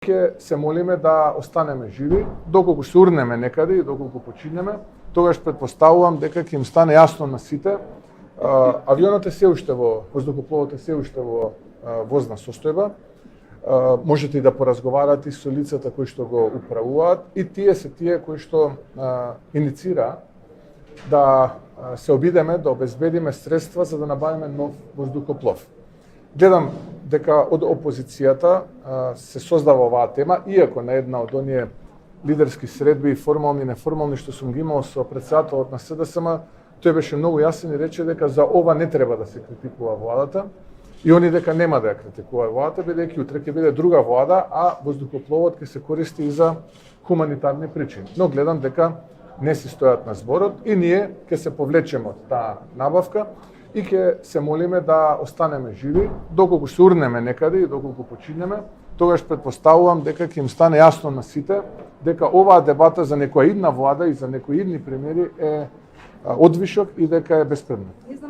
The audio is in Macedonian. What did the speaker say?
Ќе се молиме да останеме живи, доколку се урнеме некаде и доколку починеме, тогаш претпоставувам дека ќе им стане јасно на сите. Авионот е се уште воздухопловот е се уште во возна состојба. Можете и да поразговарате и со лицата кои што го управуваат, и тие се тие кои што иницира да се обидеме да обезбедиме средства за да набавиме нов воздухоплов. Гледам дека од опозицијата се создава оваа тема, иако на една од оние лидерски средби, формални и неформални, што сум ги имал со претседателот на СДСМ, тој беше многу јасен и рече дека за ова не треба да се критикува владата, и они дека нема да ја критикува владата, бидејќи утре ќе биде друга влада, а воздухопловот ќе се користи и за хуманитарни причини. Но гледам дека не си стојат на зборот и ние ќе се повлечеме од таа набавка и ќе се молиме да останеме живи, доколку се урнеме некаде и доколку починеме, тогаш претпоставувам дека ќе им стане јасно на сите дека оваа дебата за некоја идна влада и за некои идни премиери е одвишок и дека е беспредметна.